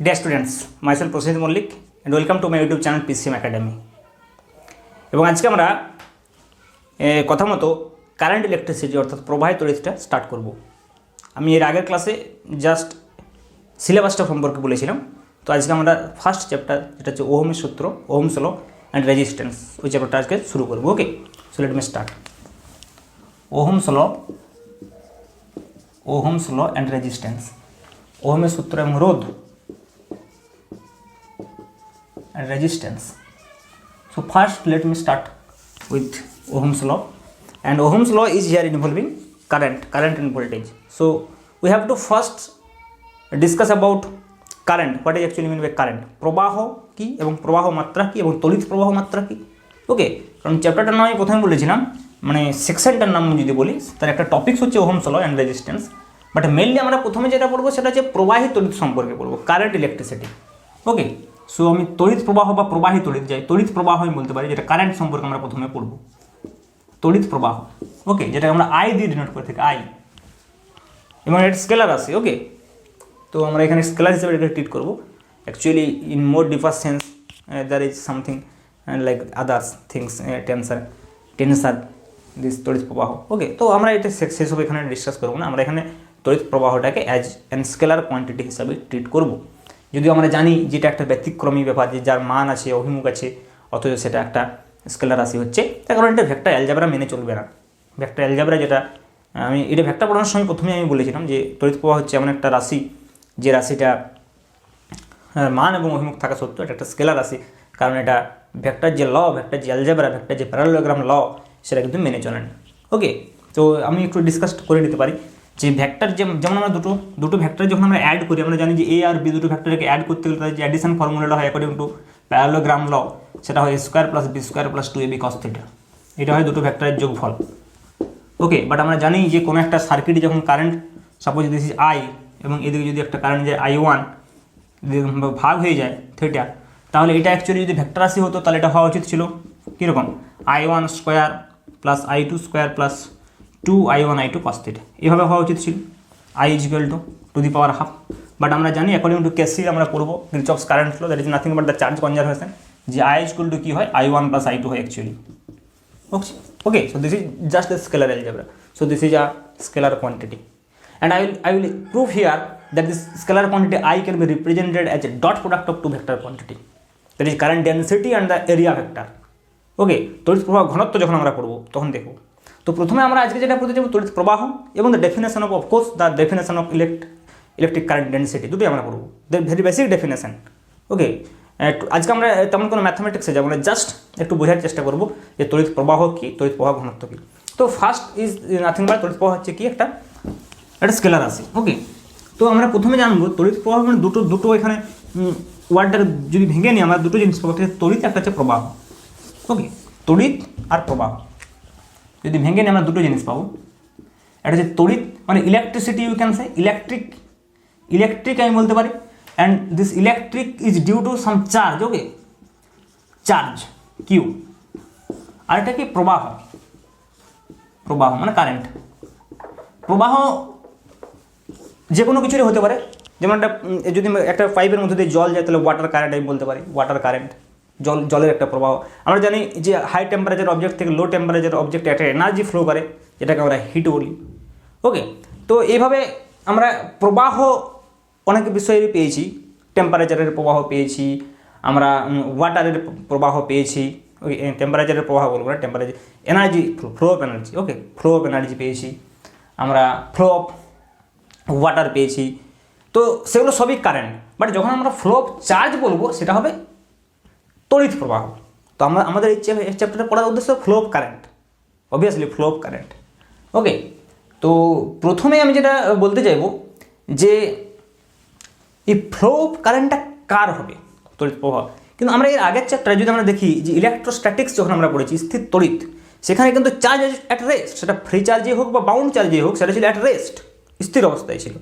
Dear students, myself Prosenjit Mollik and welcome to my YouTube channel PCM Academy. এবং আজকে আমরা কথা মতো কারেন্ট ইলেকট্রিসিটি অর্থাৎ প্রবাহিত তড়িৎটা স্টার্ট করব। আমি এর আগের ক্লাসে জাস্ট সিলেবাসটা সম্পর্কে বলেছিলাম। তো আজকে আমরা ফার্স্ট চ্যাপ্টার যেটা হচ্ছে ওহমের সূত্র, ওহমস ল অ্যান্ড রেজিস্ট্যান্স, ওই চ্যাপ্টারটা আজকে শুরু করব। Okay, so let me start. Ohm's law and resistance, ওহমের সূত্র এবং রোধ and resistance. So first let me start with Ohm's law, and Ohm's law is here involving current and voltage. So we have to first discuss about current. What is actually mean by current? প্রবাহ কি এবং প্রবাহ মাত্রা কি এবং তড়িৎ প্রবাহ মাত্রা কি। ওকে, কারণ চ্যাপ্টারটার নাম আমি প্রথমে বলেছিলাম, মানে সেকশনটার নাম যদি বলি তার একটা টপিকস হচ্ছে Ohm's law and resistance, but mainly আমরা প্রথমে যেটা পড়বো সেটা হচ্ছে প্রবাহী তড়িৎ সম্পর্কে পড়বো, কারেন্ট ইলেকট্রিসিটি। ওকে, সো আমি তড়িৎ প্রবাহ বা প্রবাহী তড়িৎ যাই, তড়িৎ প্রবাহ আমি বলতে পারি, যেটা কারেন্ট সম্পর্কে আমরা প্রথমে পড়ব, তড়িৎ প্রবাহ। ওকে, যেটা আমরা আই দিয়ে ডিনোট করে থাকি, আই, এবং এটা স্কেলার আছে। ওকে, তো আমরা এখানে স্কেলার হিসেবে এটা ট্রিট করবো। Actually in more deeper sense there is something like others things, tensor this তড়িৎ প্রবাহ। ওকে, তো আমরা এটা সেসব এখানে ডিসকাস করবো না, আমরা এখানে তড়িৎ প্রবাহটাকে অ্যাজ অ্যান স্কেলার কোয়ান্টিটি হিসাবে ট্রিট করবো। যদিও আমরা জানি যেটা একটা ব্যতিক্রমী ব্যাপার, যে যার মান আছে, অভিমুখ আছে, অথচ সেটা একটা স্কেলার রাশি হচ্ছে, তার কারণ এটা ভেক্টর অ্যালজেব্রা মেনে চলবে না। ভেক্টর অ্যালজেব্রা যেটা আমি এটা ভেক্টর পড়ানোর সময় প্রথমে আমি বলেছিলাম যে তড়িৎ প্রবাহ হচ্ছে এমন একটা রাশি, যে রাশিটা মান এবং অভিমুখ থাকা সত্ত্বেও এটা একটা স্কেলার রাশি, কারণ এটা ভেক্টর যে ল, ভেক্টর যে অ্যালজেব্রা, ভেক্টর যে প্যারালোগ্রাম ল, সেটা কিন্তু মেনে চলেন। ওকে, তো আমি একটু ডিসকাস করে নিতে পারি যে ভেক্টর, যেমন আমরা দুটো ভেক্টর যখন আমরা অ্যাড করি, আমরা জানি যে এ আর বি দুটো ভেক্টরকে অ্যাড করতে গেলে তাদের যে অ্যাডিশন ফর্মুলাটা হয় অ্যাকর্ডিং টু প্যারালোগ্রাম ল, সেটা হয় square plus b square plus 2ab cos θ। এটা হয় দুটো ভেক্টরের যোগফল। ওকে, বাট আমরা জানি যে কোনো একটা সার্কিটে যখন current, suppose this is I, এবং এদিকে যদি একটা কারেন্ট যায় I1 ভাগ হয়ে যায় থিটা, তাহলে এটা অ্যাকচুয়ালি যদি ভেক্টর রাশি হতো তাহলে এটা হওয়া উচিত ছিল কীরকম, I1 square plus I2 square plus 2I1 I2 cos θ, এভাবে হওয়া উচিত ছিল, I = 2^½ বাট আমরা জানি অ্যাকর্ডিং টু কেসি আমরা পড়বো Kirchhoff's current law, that is nothing but the charge conservation, যে I = কী হয়, I1 + I2 হয় actually. Okay, so this is just the scalar algebra, so this is a scalar quantity, and I will prove here that this scalar quantity I can be represented as a dot product of two vector quantity, that is current density and the area vector. ওকে, তড়িৎ প্রবাহ ঘনত্ব যখন আমরা পড়বো তখন দেখব। তো প্রথমে আমরা আজকে যেটা পড়তে যাবো তড়িৎ প্রবাহ এবং the definition of course the definition of electric current density, দুটোই আমরা পড়বো, দ্য ভেরি বেসিক ডেফিনেশন। ওকে, আজকে আমরা তেমন কোনো ম্যাথামেটিক্সে যাবো না, জাস্ট একটু বোঝার চেষ্টা করবো যে তড়িৎ প্রবাহ কী, তড়িৎ প্রবাহ ঘনত্ব কী। তো ফার্স্ট ইজ নাথিং বাট তড়িৎ প্রবাহ হচ্ছে কি, একটা স্কেলার রাশি। ওকে, তো আমরা প্রথমে জানবো তড়িৎ প্রবাহ মানে দুটো এখানে ওয়ার্ডটা যদি ভেঙে নিই আমরা দুটো জিনিস পাবো, তড়িৎ, একটা হচ্ছে প্রবাহ। ওকে, তড়িৎ আর প্রবাহ যদি ভেঙে নিই আমরা দুটো জিনিস পাবো, একটা হচ্ছে তড়িৎ মানে electricity, you can say electric আমি বলতে পারি, and this electric is due to some charge. Okay, charge Q. আর এটা কি প্রবাহ মানে কারেন্ট। প্রবাহ যে কোনো কিছুরই হতে পারে, যেমন যদি একটা পাইপের মধ্যে দিয়ে জল যায় তাহলে ওয়াটার কারেন্ট আমি বলতে পারি, ওয়াটার কারেন্ট, জলের একটা প্রবাহ। আমরা জানি যে হাই টেম্পারেচার অবজেক্ট থেকে লো টেম্পারেচার অবজেক্টে একটা এনার্জি ফ্লো করে, যেটাকে আমরা হিট বলি। ওকে, তো এইভাবে আমরা প্রবাহ অনেক বিষয়েরই পেয়েছি, টেম্পারেচারের প্রবাহ পেয়েছি, আমরা ওয়াটারের প্রবাহ পেয়েছি, ওই টেম্পারেচারের প্রবাহ বলবো না, temperature energy, flow of energy. Okay, flow of energy পেয়েছি আমরা, ফ্লো অফ ওয়াটার পেয়েছি, তো সেগুলো সবই কারেন্ট। বাট যখন আমরা ফ্লো অফ চার্জ বলবো সেটা হবে তড়িৎ প্রবাহ। তো আমাদের এই চ্যাপ্টারে পড়ার উদ্দেশ্য flow of current, obviously flow of current. Okay, তো প্রথমে আমি যেটা বলতে চাইবো যে এই ফ্লো অফ কারেন্টটা কার হবে, তড়িৎ প্রবাহ। কিন্তু আমরা এর আগের চ্যাপ্টারে যদি আমরা দেখি যে ইলেকট্রোস্ট্যাটিক্স যখন আমরা পড়েছি, স্থির তড়িৎ, সেখানে কিন্তু চার্জ অ্যাট রেস্ট, সেটা ফ্রি চার্জে হোক বা বাউন্ড চার্জে হোক, সেটা ছিল অ্যাট রেস্ট, স্থির অবস্থায় ছিল।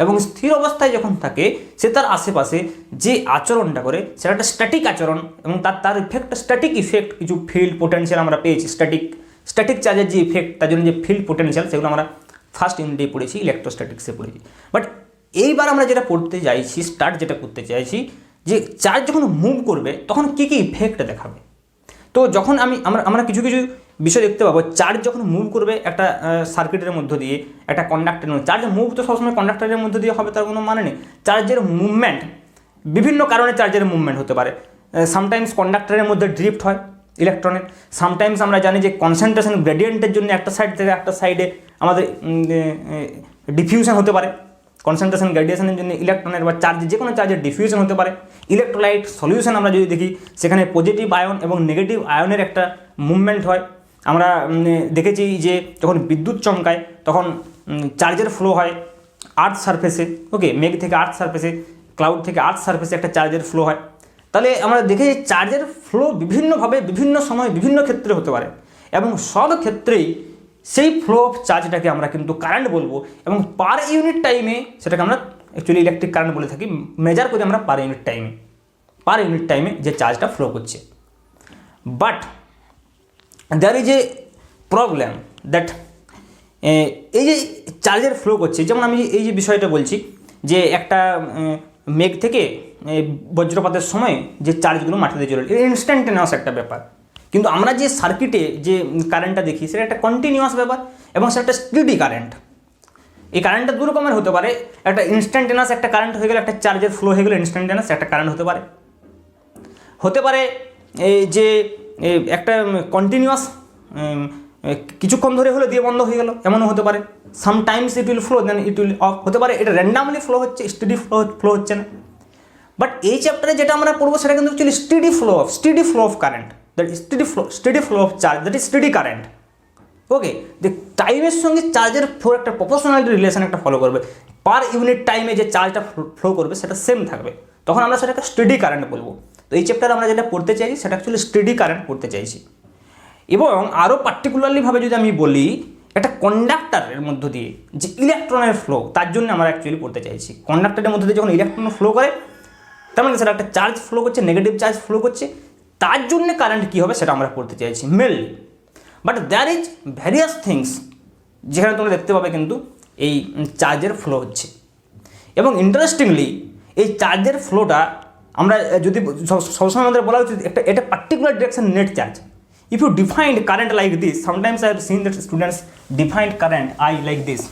এবং স্থির অবস্থায় যখন থাকে সে তার আশেপাশে যে আচরণটা করে সেটা একটা স্ট্যাটিক আচরণ, এবং তার ইফেক্ট, স্ট্যাটিক ইফেক্ট, কিছু ফিল্ড পোটেনশিয়াল আমরা পেয়েছি, স্ট্যাটিক চার্জের যে ইফেক্ট, তার জন্য যে ফিল্ড পোটেনশিয়াল, সেগুলো আমরা ফার্স্ট ইউনিটে পড়েছি, ইলেকট্রোস্ট্যাটিক্সে পড়েছি। বাট এইবার আমরা যেটা পড়তে চাইছি, স্টার্ট যেটা করতে চাইছি, যে চার্জ যখন মুভ করবে তখন কী কী ইফেক্ট দেখাবে। তো যখন আমরা কিছু কিছু বিষয় দেখতে পাবো, চার্জ যখন মুভ করবে একটা সার্কিটের মধ্য দিয়ে, একটা কন্ডাক্টরের মধ্যে, চার্জ মুভ তো সবসময় কন্ডাক্টরের মধ্য দিয়ে হবে তার কোনো মানে নেই। চার্জের মুভমেন্ট বিভিন্ন কারণে চার্জের মুভমেন্ট হতে পারে। সামটাইমস কন্ডাক্টরের মধ্যে ড্রিফট হয় ইলেকট্রনের, সামটাইমস আমরা জানি যে কনসেন্ট্রেশন গ্রেডিয়েন্টের জন্য একটা সাইড থেকে একটা সাইডে আমাদের ডিফিউশন হতে পারে। কনসেন্ট্রেশন গ্রেডিয়েশনের জন্য ইলেকট্রনের বা চার্জ, যে কোনো চার্জের ডিফিউশন হতে পারে। ইলেকট্রোলাইট সলিউশন আমরা যদি দেখি, সেখানে পজিটিভ আয়ন এবং নেগেটিভ আয়নের একটা মুভমেন্ট হয়। আমরা দেখেছি যে যখন বিদ্যুৎ চমকায় তখন চার্জের ফ্লো হয় আর্থ সারফেসে, ওকে, মেঘ থেকে আর্থ সারফেসে, ক্লাউড থেকে আর্থ সারফেসে একটা চার্জের ফ্লো হয়। তাহলে আমরা দেখেছি চার্জের ফ্লো বিভিন্নভাবে বিভিন্ন সময় বিভিন্ন ক্ষেত্রে হতে পারে, এবং সব ক্ষেত্রেই সেই ফ্লো অফ চার্জটাকে আমরা কিন্তু কারেন্ট বলবো, এবং পার ইউনিট টাইমে সেটাকে আমরা অ্যাকচুয়ালি ইলেকট্রিক কারেন্ট বলে থাকি। মেজার করি আমরা পার ইউনিট টাইমে যে চার্জটা ফ্লো করছে। But there is a problem that এই যে চার্জের ফ্লো করছে, যেমন আমি এই যে বিষয়টা বলছি যে একটা মেঘ থেকে বজ্রপাতের সময় যে চার্জগুলো মাটিতে চলে, এটা ইনস্ট্যান্টেনিয়াস একটা ব্যাপার। কিন্তু আমরা যে সার্কিটে যে কারেন্টটা দেখি সেটা একটা কন্টিনিউয়াস ব্যাপার, এবং সেটা একটা স্টেডি কারেন্ট। এই কারেন্টটা দু রকমের হতে পারে, একটা ইনস্ট্যান্টেনিয়াস একটা কারেন্ট হয়ে গেলে, একটা চার্জের ফ্লো হয়ে গেলে ইনস্ট্যান্টেনিয়াস একটা কারেন্ট হতে পারে এই যে একটা কন্টিনিউয়াস কিছুক্ষণ ধরে হলে দিয়ে বন্ধ হয়ে গেল, এমনও হতে পারে। Sometimes it will flow then it will off হতে পারে। এটা র্যান্ডামলি ফ্লো হচ্ছে, স্টেডি ফ্লো হচ্ছে না। বাট এই চ্যাপ্টারে যেটা আমরা পড়বো সেটা কিন্তু actually steady flow of current, that steady flow of charge, that is steady current. Okay, যে টাইমের সঙ্গে চার্জের ফ্লো একটা প্রপোর্শনালিটি রিলেশন একটা ফলো করবে, পার ইউনিট টাইমে যে চার্জটা ফ্লো করবে সেটা সেম থাকবে, তখন আমরা সেটাকে স্টেডি কারেন্ট বলবো। তো এই চ্যাপ্টারে আমরা যেটা পড়তে চাইছি সেটা অ্যাকচুয়ালি স্টেডি কারেন্ট পড়তে চাইছি। এবং আরও পার্টিকুলারলিভাবে যদি আমি বলি, একটা কন্ডাক্টরের মধ্য দিয়ে যে ইলেকট্রনের ফ্লো, তার জন্য আমরা অ্যাকচুয়ালি পড়তে চাইছি। কন্ডাক্টরের মধ্যে দিয়ে যখন ইলেকট্রন ফ্লো করে, তার মানে সেটা একটা চার্জ ফ্লো করছে, নেগেটিভ চার্জ ফ্লো করছে, তার জন্য কারেন্ট কী হবে সেটা আমরা পড়তে চাইছি mainly. But there is various things যেখানে তোমরা দেখতে পাবে কিন্তু এই চার্জের ফ্লো হচ্ছে। এবং ইন্টারেস্টিংলি এই চার্জের ফ্লোটা আমরা যদি সবসময় আমাদের বলা উচিত একটা particular direction net charge. If you defined current like this, sometimes I have seen that students defined current I like this,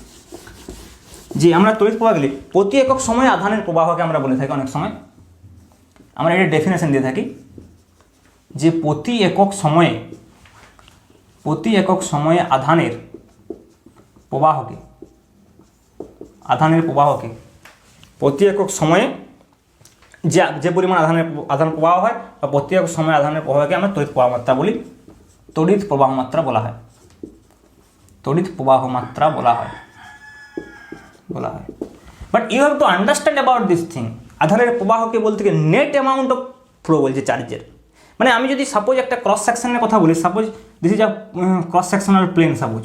যে আমরা তড়িৎ প্রবাহ গেলে প্রতি একক সময়ে আধানের প্রবাহকে আমরা বলে থাকি, অনেক সময় আমরা এটা ডেফিনেশন দিয়ে থাকি যে প্রতি একক সময়ে আধানের প্রবাহকে প্রতি একক সময়ে যে পরিমাণ আধান প্রবাহ হয় বা প্রতি একক সময়ে আধানের প্রবাহকে আমরা তড়িৎ প্রবাহ মাত্রা বলি, তড়িৎ প্রবাহ মাত্রা বলা হয়। But you have to understand about this thing. আধানের প্রবাহকে বলতে গেলে নেট অ্যামাউন্ট অফ ফ্লো বলছে চার্জের। মানে আমি যদি সাপোজ একটা ক্রস সেকশনের কথা বলি, suppose this is a cross sectional plane, suppose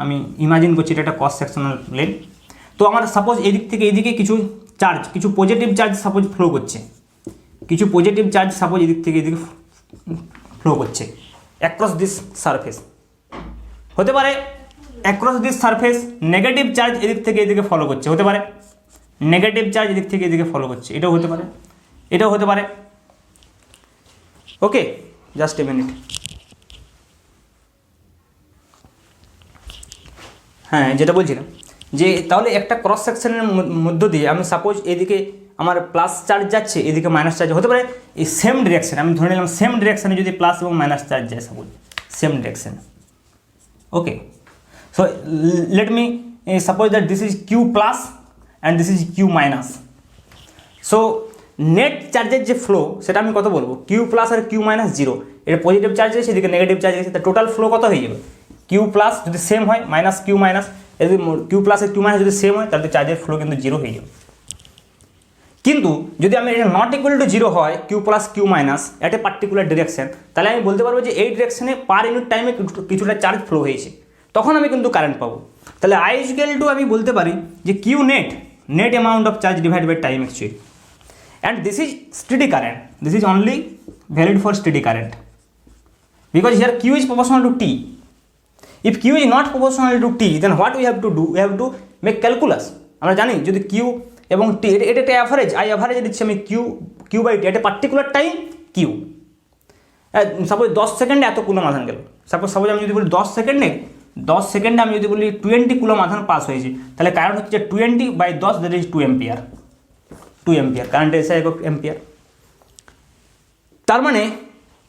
আমি ইমাজিন করছি এটা একটা ক্রস সেকশনাল প্লেন। তো আমার সাপোজ এদিক থেকে এইদিকে কিছু পজিটিভ চার্জ সাপোজ ফ্লো করছে, এদিক থেকে এদিকে ফ্লো করছে অ্যাক্রস দিস সারফেস। হতে পারে across this surface negative charge এদিক থেকে এদিকে ফলো করছে, হতে পারে নেগেটিভ চার্জ এদিক থেকে এদিকে ফলো করছে, এটাও হতে পারে। ওকে, জাস্ট এ মিনিট। হ্যাঁ, যেটা বলছিলাম যে তাহলে একটা ক্রস সেকশনের মধ্য দিয়ে আমি সাপোজ এদিকে আমার প্লাস চার্জ যাচ্ছে, এদিকে মাইনাস চার্জ, হতে পারে এই সেম ডিরেকশানে, আমি ধরে নিলাম সেম ডিরেকশানে যদি প্লাস এবং মাইনাস চার্জ যায়, সাপোজ সেম ডিরেকশানে। Okay, so let me suppose that this is Q plus and this is Q minus. So net চার্জের যে ফ্লো সেটা আমি কত বলবো, কিউ প্লাস আর কিউ মাইনাস জিরো। এটা পজিটিভ চার্জ গেছে, এদিকে নেগেটিভ চার্জ গেছে, তার টোটাল ফ্লো কত হয়ে যাবে, কিউ প্লাস যদি সেম হয় মাইনাস কিউ মাইনাস, যদি কিউ প্লাস আর কিউ মাইনাস যদি সেম হয় তাহলে চার্জের ফ্লো কিন্তু জিরো হয়ে যাবে। কিন্তু যদি আমি এটা নট ইকুয়াল টু জিরো হয়, q plus q minus at a particular direction, তাহলে আমি বলতে পারবো যে এই ডিরেকশনে পার ইউনিট টাইমে কিছুটা চার্জ ফ্লো হয়েছে, তখন আমি কিন্তু কারেন্ট পাবো। তাহলে আই ইকুয়াল টু আমি বলতে পারি যে q net amount of charge divide by time actually, and this is steady current, this is only valid for steady current because here q is proportional to t. If q is not proportional to t, then what we have to do, we have to make calculus. আমরা জানি যদি q এবং টি, এটা একটা average, I average দিচ্ছি আমি Q by T, এটা particular time Q. Suppose 10 সেকেন্ডে এত কুলম আধান গেল, সাপোজ আমি যদি বলি 10 সেকেন্ডে আমি যদি বলি 20 কুলম আধান পাস হয়েছে, তাহলে কারণ হচ্ছে 20/10 that is 2 ampere, 2 ampere current এসে একক এম্পিয়ার। তার মানে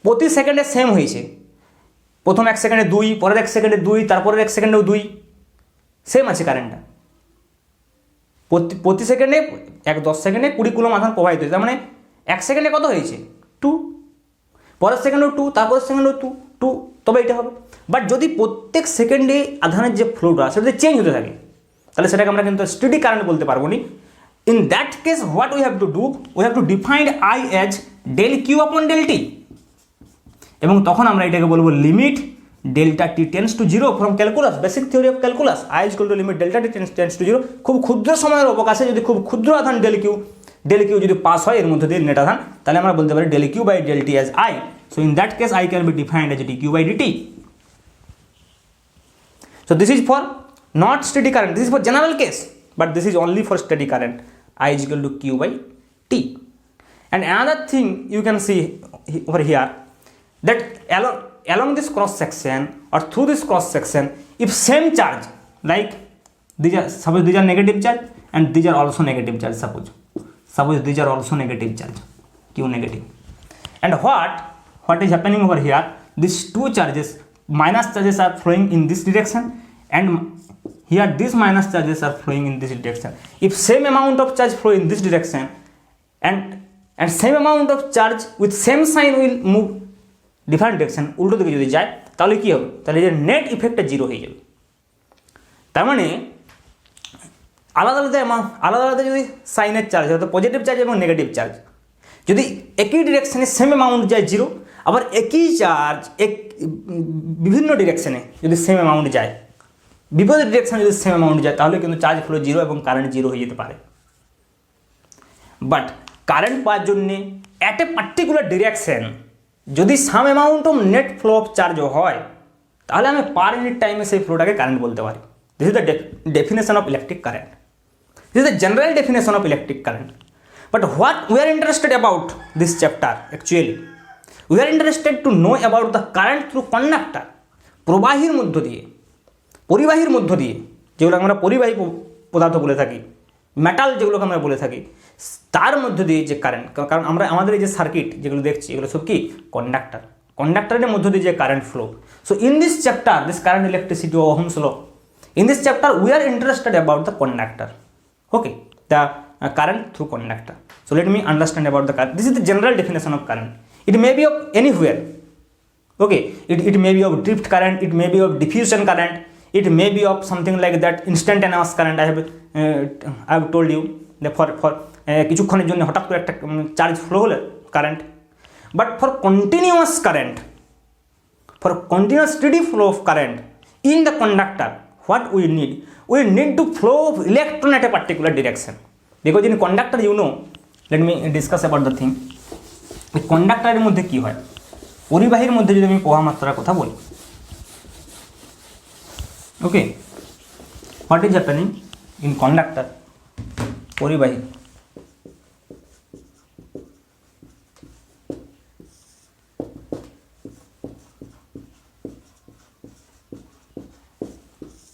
প্রতি সেকেন্ডে সেম হয়েছে, প্রথম 1 সেকেন্ডে 2, পরের 1 সেকেন্ডে 2, তারপরের 1 সেকেন্ডেও 2, সেম আছে কারেন্টটা। প্রতি সেকেন্ডে 10 সেকেন্ডে 20 কুলম আধান প্রবাহিত হয়েছে, তার মানে 1 সেকেন্ডে কত হয়েছে 2, পরের সেকেন্ডেও 2, তারপরের সেকেন্ডেও 2, তবে এটা হবে। বাট যদি প্রত্যেক সেকেন্ডে আধানের যে ফ্লোটা সেটা যদি চেঞ্জ হতে থাকে, তাহলে সেটাকে আমরা কিন্তু স্টেডি কারেন্ট বলতে পারবো না। In that case what we have to do, we have to defined I as del q upon del t, এবং তখন আমরা এটাকে বলবো limit delta t tends to 0 from calculus, basic theory of calculus, I is equal to limit delta t tends to 0। খুব ক্ষুদ্র সময়ের অবকাশে যদি খুব ক্ষুদ্র আধান ডেল কিউ যদি পাস হয় এর মধ্যে দিয়ে নেট আধান, তাহলে আমরা বলতে পারি del q by del t as I. So in that case I can be defined as dq by dt. So this is for not steady current, this is for general case, but this is only for steady current, I is equal to q by t. And another thing you can see over here, that along this cross section or through this cross section, if same charge, like suppose these are negative charge and these are also negative charge, suppose these are also negative charge, q negative, and what is happening over here, these two charges, minus charges are flowing in this direction, and here these minus charges are flowing in this direction. If same amount of charge flow in this direction and same amount of charge with same sign will move different direction, উল্টো দিকে যদি যায় তাহলে কি হবে, তাহলে যে net ইফেক্টটা 0 হয়ে যাবে। তার মানে আলাদা আলাদা যদি সাইনের চার্জ হয়, তো পজিটিভ চার্জ এবং নেগেটিভ চার্জ যদি একই ডিরেকশনে সেম অ্যামাউন্ট যায় 0, আবার একই চার্জ বিভিন্ন ডিরেকশনে যদি সেম অ্যামাউন্ট যায়, বিপরীত ডিরেকশনে যদি সেম অ্যামাউন্ট যায়, তাহলে কিন্তু চার্জ ফ্লো 0 এবং কারেন্ট 0 হয়ে যেতে পারে। বাট কারেন্ট পাওয়ার জন্যে অ্যাট এ পার্টিকুলার ডিরেকশন যদি some amount of net flow of charge হয়, তাহলে আমি পার ইউনিট টাইমে সেই ফ্লোটাকে কারেন্ট বলতে পারি। This is the definition of electric current, this is the general definition of electric current. But what we are interested about this chapter, actually we are interested to know about the current through conductor, প্রবাহীর মধ্য দিয়ে, পরিবাহীর মধ্য দিয়ে, যেগুলো আমরা পরিবাহী পদার্থ বলে থাকি, মেটাল যেগুলোকে আমরা বলে থাকি, তার মধ্য দিয়ে যে কারেন্ট, কারণ আমরা আমাদের এই যে সার্কিট যেগুলো দেখছি এগুলো সব কি কন্ডাক্টরের মধ্য দিয়ে যে current flow. So in this chapter, this current electricity Ohm's law, in this chapter we are interested about the conductor, okay, the current through conductor. So let me understand about the current. This is the general definition of current. It may be of anywhere, okay, it may be of drift current, it may be of diffusion current, it may be of something like that instantaneous current. I have told you that for কিছুক্ষণের জন্য হঠাৎ করে একটা charge flow হলে current. But for continuous current, for continuous steady flow of current in the conductor, what we need to flow of electron at a particular direction, because in conductor, you know, let me discuss about the thing. এই কন্ডাক্টরের মধ্যে কি হয়, পরিবাহীর মধ্যে যদি আমি প্রবাহ মাত্রার কথা বলি, okay, what is happening in conductor, পরিবাহী,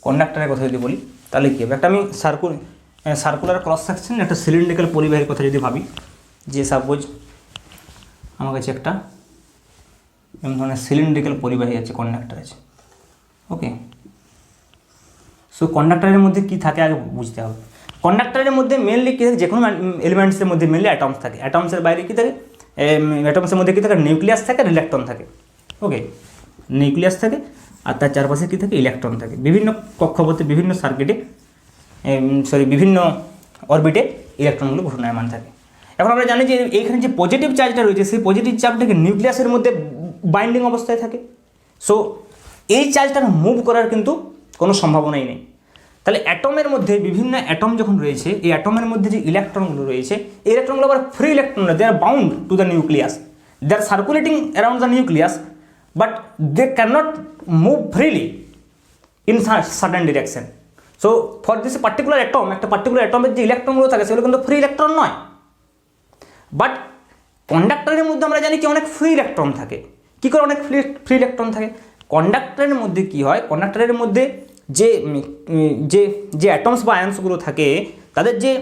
কন্ডাক্টরের কথা যদি বলি তাহলে কী হবে, একটা আমি সার্কুলার ক্রস সেকশন, একটা সিলিন্ড্রিক্যাল পরিবাহীর কথা যদি ভাবি, যে সাপোজ আমার কাছে একটা এমন ধরনের সিলিন্ড্রিক্যাল পরিবাহী আছে, কন্ডাক্টর আছে, ওকে। সো কন্ডাক্টরের মধ্যে কী থাকে আগে বুঝতে হবে। কন্ডাক্টরের মধ্যে মেনলি কী থাকে, যে কোনো এলিমেন্টসের মধ্যে মেনলি অ্যাটমস থাকে, অ্যাটমসের বাইরে কী থাকে, অ্যাটমসের মধ্যে কী থাকে, নিউক্লিয়াস থাকে, ইলেকট্রন থাকে, ওকে, নিউক্লিয়াস থাকে আর তার চারপাশে কী থাকে, ইলেকট্রন থাকে। বিভিন্ন কক্ষপথে, বিভিন্ন সার্কিটে, বিভিন্ন অরবিটে ইলেকট্রনগুলো ঘূর্ণায়মান থাকে। এখন আমরা জানি যে এইখানে যে পজিটিভ চার্জটা রয়েছে, সেই পজিটিভ চার্জটাকে নিউক্লিয়াসের মধ্যে বাইন্ডিং অবস্থায় থাকে। সো এই চার্জটার মুভ করার কিন্তু কোনো সম্ভাবনাই নেই। তাহলে অ্যাটমের মধ্যে বিভিন্ন অ্যাটম যখন রয়েছে, এই অ্যাটমের মধ্যে যে ইলেকট্রনগুলো রয়েছে, এই ইলেকট্রনগুলো আবার free electron, they are bound to the nucleus, they are circulating around the nucleus, but they cannot move freely in certain direction. So for this particular atom, একটা পার্টিকুলার অ্যাটমের যে ইলেকট্রনগুলো থাকে সেগুলো কিন্তু ফ্রি ইলেকট্রন নয়। বাট কন্ডাক্টরের মধ্যে আমরা জানি কি অনেক ফ্রি ইলেকট্রন থাকে। কী করে অনেক ফ্রি ইলেকট্রন থাকে? কন্ডাক্টরের মধ্যে কি হয়, কন্ডাক্টরের মধ্যে যে যে যে অ্যাটমস বা আয়ন্সগুলো থাকে তাদের যে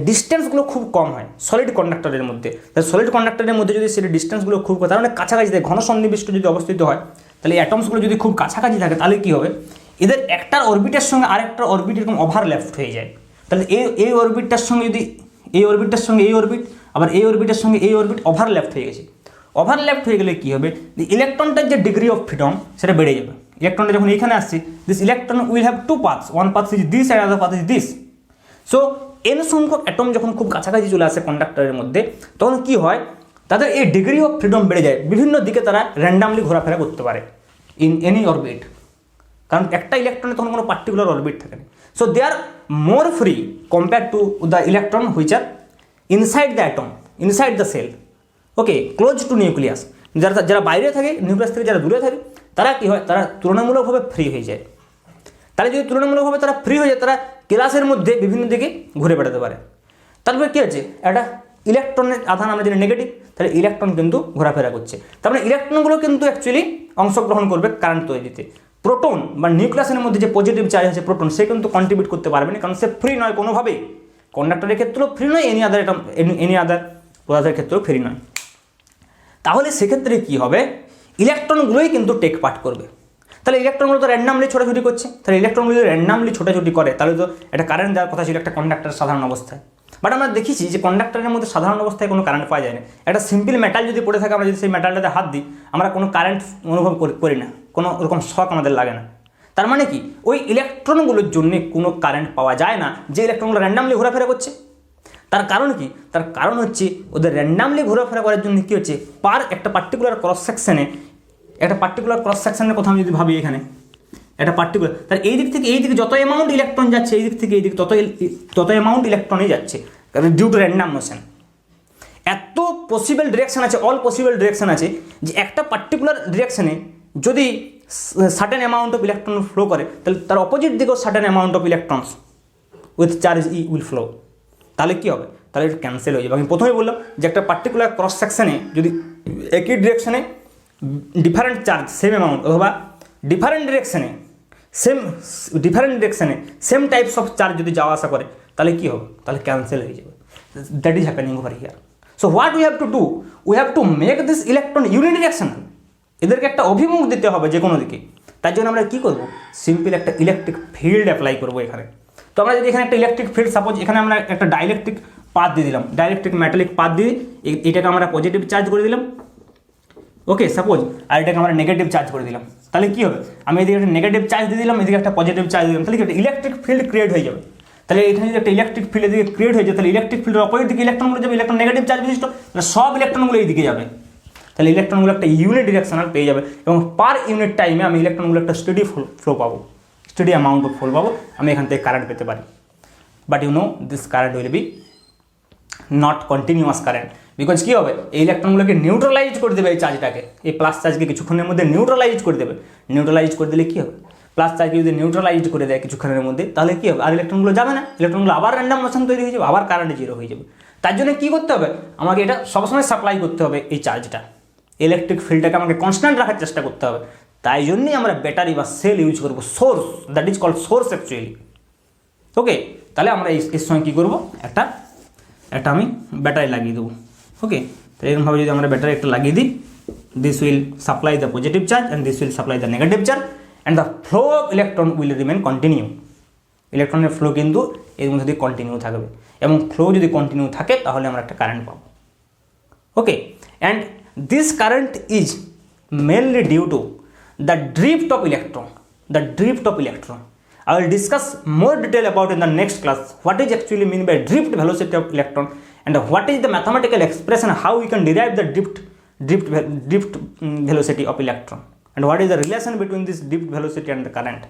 ডিস্টেন্সগুলো খুব কম হয় সলিড কন্ডাক্টরের মধ্যে। তাহলে সলিড কন্ডাক্টরের মধ্যে যদি সেটা ডিস্টেন্সগুলো খুব তার মানে কাছাকাছি থাকে, ঘন সন্নিবিষ্ট যদি অবস্থিত হয়, তাহলে এই অ্যাটমসগুলো যদি খুব কাছাকাছি থাকে তাহলে কী হবে, এদের একটার অরবিটের সঙ্গে আরেকটার অরবিট এরকম ওভারল্যাপ হয়ে যায়। তাহলে এই অরবিটটার সঙ্গে যদি এই অরবিটটার সঙ্গে এই অরবিট, আবার এই অরবিটের সঙ্গে এই অরবিট ওভারল্যাপ হয়ে গেছে। ওভারল্যাপ হয়ে গেলে কী হবে, ইলেকট্রনটার যে ডিগ্রি অফ ফ্রিডম সেটা বেড়ে যাবে। ইলেকট্রনটা যখন এখানে আসছে, this electron will have to paths, one path is this and other path is this. So N সংখ্যক অ্যাটম যখন খুব কাছাকাছি চলে আসে কন্ডাক্টরের মধ্যে, তখন কি হয়, তাদের এই ডিগ্রি অফ ফ্রিডম বেড়ে যায়, বিভিন্ন দিকে তারা র্যান্ডামলি ঘোরাফেরা করতে পারে ইন এনি অরবিট, কারণ একটা ইলেকট্রনে তখন কোনো পার্টিকুলার অরবিট থাকে না। So they are more free compare to the electron which are inside the atom, inside the cell, okay, close to nucleus. যারা বাইরে থাকে নিউক্লিয়াস থেকে, যারা দূরে থাকে, তারা কী হয়, তারা তুলনামূলকভাবে ফ্রি হয়ে যায়। তাহলে যদি তুলনামূলকভাবে তারা ফ্রি হয়ে যায়, তারা ক্লাসের মধ্যে বিভিন্ন দিকে ঘুরে বেড়াতে পারে। তারপরে কী আছে, একটা ইলেকট্রনের আধান আমরা জানি নেগেটিভ, তাহলে ইলেকট্রন কিন্তু ঘোরাফেরা করছে। তার মানে ইলেকট্রনগুলো কিন্তু অ্যাকচুয়ালি অংশগ্রহণ করবে কারেন্ট তৈরিতে। প্রোটন বা নিউক্লিয়াসের মধ্যে যে পজিটিভ চার্জ আছে প্রোটন, সে কিন্তু কন্ট্রিবিউট করতে পারবে না, কারণ সে ফ্রি নয় কোনোভাবেই। কন্ডাক্টরের ক্ষেত্রেও ফ্রি নয়, এনি আদার পদার্থের ক্ষেত্রেও ফ্রি নয়। তাহলে সেক্ষেত্রে কী হবে, ইলেকট্রনগুলোই কিন্তু টেক পার্ট করবে। তাহলে ইলেকট্রনগুলো তো র্যান্ডামলি ছোটাছুটি করছে, তাহলে ইলেকট্রনগুলো যদি র্যান্ডামলি ছোটাছুটি করে তাহলে তো একটা কারেন্ট দেওয়ার কথা ছিল একটা কন্ডাক্টরের সাধারণ অবস্থায়। বাট আমরা দেখেছি যে কন্ডাক্টরের মধ্যে সাধারণ অবস্থায় কোনো কারেন্ট পাওয়া যায় না। একটা সিম্পল মেটাল যদি পড়ে থাকে, আমরা যদি সেই মেটালটাতে হাত দিই, আমরা কোনো কারেন্ট অনুভব করি না, কোনো ওরকম শক আমাদের লাগে না। তার মানে কি, ওই ইলেকট্রনগুলোর জন্য কোনো কারেন্ট পাওয়া যায় না, যে ইলেকট্রনগুলো র্যান্ডামলি ঘোরাফেরা করছে। তার কারণ কি, তার কারণ হচ্ছে ওদের র্যান্ডামলি ঘোরাফেরা করার জন্য কী হচ্ছে, একটা পার্টিকুলার ক্রস সেকশনের কথা আমি যদি ভাবি, এখানে একটা পার্টিকুলার, তার এই দিক থেকে এই দিকে যত অ্যামাউন্ট ইলেকট্রন যাচ্ছে, এই দিক থেকে এই দিকে তত অ্যামাউন্ট ইলেকট্রনই যাচ্ছে, কারণ ডিউ টু র্যান্ডাম মোশন। এত পসিবল ডিরেকশন আছে, অল পসিবল ডিরেকশন আছে, যে একটা পার্টিকুলার ডিরেকশনে যদি certain amount of electron flow করে, তাহলে তার অপোজিট দিকেও certain amount of electrons with charge E will flow. তাহলে কী হবে, তাহলে এটা ক্যান্সেল হয়ে যাবে। আমি প্রথমে বললাম যে একটা পার্টিকুলার ক্রস সেকশনে যদি একই ডিরেকশনে ডিফারেন্ট চার্জ সেম অ্যামাউন্ট, অথবা ডিফারেন্ট ডিরেকশনে সেম টাইপস অফ চার্জ যদি যাওয়া আসা করে, তাহলে কী হবে, তাহলে ক্যান্সেল হয়ে যাবে। That is happening over here. So what we have to do, we have to make this electron unidirectional. এদেরকে একটা অভিমুখ দিতে হবে যে কোনো দিকে। তার জন্য আমরা কী করবো, সিম্পল একটা ইলেকট্রিক ফিল্ড অ্যাপ্লাই করবো এখানে। তো আমরা যদি এখানে একটা ইলেকট্রিক ফিল্ড, সাপোজ এখানে আমরা একটা ডাইলেকট্রিক পাথ দিয়ে দিলাম, ডাইলেকট্রিক মেটালিক পাথ দিয়ে এটাকে আমরা পজিটিভ চার্জ করে দিলাম, ওকে সাপোজ, আর এটাকে আমরা নেগেটিভ চার্জ করে দিলাম। তাহলে কী হবে, আমি এদিকে একটা নেগেটিভ চার্জ দিয়ে দিলাম, এদিকে একটা পজিটিভ চার্জ দিলাম, তাহলে কি একটা ইলেকট্রিক ফিল্ড ক্রিয়েট হয়ে যাবে। তাহলে এখানে যদি একটা ইলেকট্রিক ফিল্ড এদিকে ক্রিয়েট হয়ে যায়, তাহলে ইলেকট্রিক ফিল্ডের অপোজিট দিকে ইলেকট্রনগুলো যাবে, ইলেকট্রন নেগেটিভ চার্জ বিশিষ্ট, তাহলে সব ইলেকট্রনগুলো এই দিকে যাবে। তাহলে ইলেকট্রনগুলো একটা ইউনিট ডিরেকশনাল পেয়ে যাবে, এবং পার ইউনিট টাইমে আমি ইলেকট্রনগুলো একটা স্টেডি ফ্লো পাবো, স্টেডি অ্যামাউন্ট অফ ফ্লো পাবো, আমি এখান থেকে কারেন্ট পেতে পারি। But you know this current will be not continuous current, because কী হবে, এই ইলেকট্রনগুলোকে নিউট্রালাইজ করে দেবে, এই চার্জটাকে, এই প্লাস চার্জকে কিছুক্ষণের মধ্যে নিউট্রালাইজ করে দেবে। নিউট্রালাইজ করে দিলে কী হবে, প্লাস চার্জকে যদি নিউট্রালাইজ করে দেয় কিছুক্ষণের মধ্যে, তাহলে কী হবে, আর ইলেকট্রনগুলো যাবে না, ইলেকট্রনগুলো আবার র্যান্ডাম মোশন তৈরি হয়ে যাবে, আবার কারেন্ট জিরো হয়ে যাবে। তার জন্য কী করতে হবে, আমাকে এটা সবসময় সাপ্লাই করতে হবে, এই চার্জটা, ইলেকট্রিক ফিল্ডটাকে আমাকে কনস্ট্যান্ট রাখার চেষ্টা করতে হবে। তাই জন্যই আমরা ব্যাটারি বা সেল ইউজ করবো, source, that is called source actually. Okay, তাহলে আমরা এর সঙ্গে কী করবো, একটা আমি ব্যাটারি লাগিয়ে দেবো। ওকে, তো এরকমভাবে যদি আমরা ব্যাটারি একটা লাগিয়ে দিই, this will supply the positive charge and this will supply the negative charge, and the flow of electron will remain continue. ইলেকট্রনের ফ্লো কিন্তু এর মধ্যে দিয়ে কন্টিনিউ থাকবে, এবং ফ্লো যদি কন্টিনিউ থাকে তাহলে আমরা একটা কারেন্ট পাবো। Okay, and this current is mainly due to the drift of electron, I will discuss more detail about in the next class what is actually mean by drift velocity of electron, and what is the mathematical expression, how we can derive the drift velocity of electron, and what is the relation between this drift velocity and the current,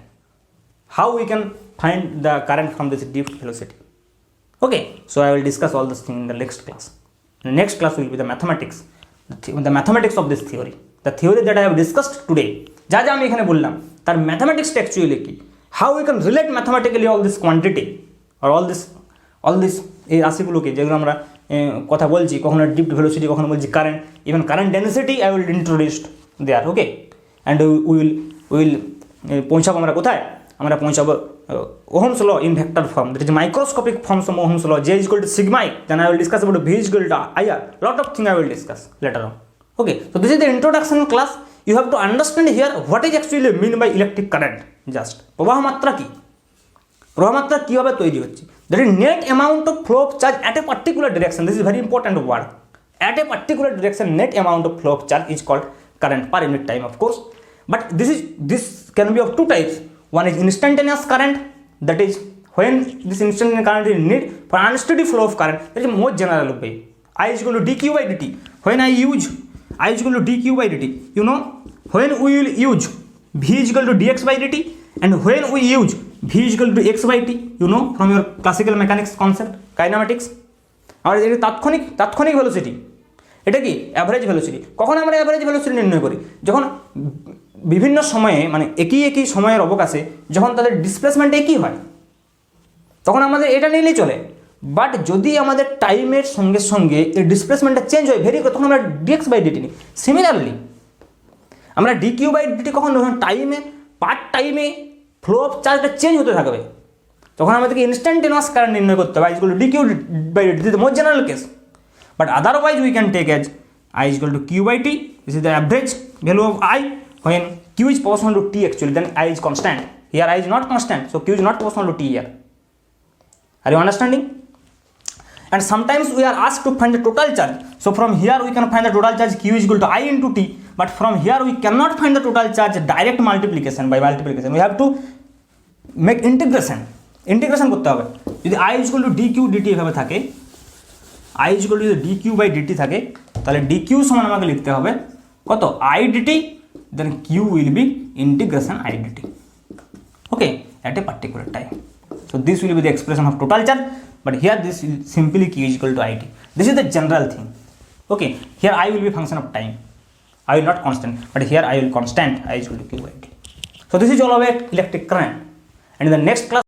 how we can find the current from this drift velocity. Okay, so I will discuss all this thing in the next class. The next class will be the mathematics of this theory, the theory that I have discussed today, যা আমি এখানে বললাম তার ম্যাথমেটিক্সটা actually কি, how we can relate mathematically all this quantity or all this এই রাশিগুলোকে যেগুলো আমরা কথা বলছি, কখনো ডিপ ভেলোসিটি, কখনো বলছি current, even current density I will introduce there, okay. And will পৌঁছাবো আমরা কোথায়? আমরা পৌঁছাবো Ohm's law in vector form, that is microscopic forms of Ohm's law. J is equal to sigma I, then I will discuss about V is equal to IR, lot of things I will discuss later on, okay. So this is the introduction class. You have to understand here what is actually meant by electric current. Just প্রবাহ মাত্রা কি, প্রবাহ মাত্রা কীভাবে তৈরি হচ্ছে, that is net amount of flow of charge at a particular direction. This is very important word, at a particular direction net amount of flow of charge is called current per unit time, of course. But this can be of two types. One is instantaneous current, that is when this instantaneous current is needed for unsteady flow of current, that is more general way. I is equal to dq by dt. When I use I is equal to dq by dt, you know, when we will use v is equal to dx by dt, and when we use v is equal to x by t, you know from your classical mechanics concept, kinematics. আর এটা তাৎক্ষণিক velocity, এটা কি average velocity. কখন আমরা average velocity নির্ণয় করি? যখন বিভিন্ন সময়ে মানে একই সময়ের অবকাশে যখন তাদের ডিসপ্লেসমেন্ট একই হয়, তখন আমাদের এটা নিলেই চলে। বাট যদি আমাদের টাইমের সঙ্গে সঙ্গে এই ডিসপ্লেসমেন্টটা চেঞ্জ হয়, ভেরি করে, তখন আমরা ডিএক্স বাই ডিটি নিই। সিমিলারলি আমরা ডিকিউ বাই ডিটি কখন, যখন পার টাইমে ফ্লো অফ চার্জটা চেঞ্জ হতে থাকবে, তখন আমাদেরকে ইনস্ট্যান্টেনিয়াস কারেন্ট নির্ণয় করতে হবে। I is equal to dq by dt, this is the most general case. But otherwise we can take as I is equal to q by t. This is the average value of I. When q is proportional to t actually, then I is constant. Here I is not constant, so q is not proportional to t here. Are you understanding? And sometimes we are asked to find the total charge. So from here we can find the total charge q is equal to I into t. But from here we cannot find the total charge direct multiplication by multiplication. We have to make integration করতে হবে। যদি I is equal to dq dt এভাবে থাকে, I is equal to যদি dq by dt থাকে, তাহলে dq সমান আমাকে লিখতে হবে কত? I dt, then q will be integration I dt, okay, at a particular time. So this will be the expression of total charge, but here this will simply q is equal to it. This is the general thing, okay. Here I will be function of time, I will not constant, but here I will constant I is equal to q by t. So this is all about electric current, and in the next class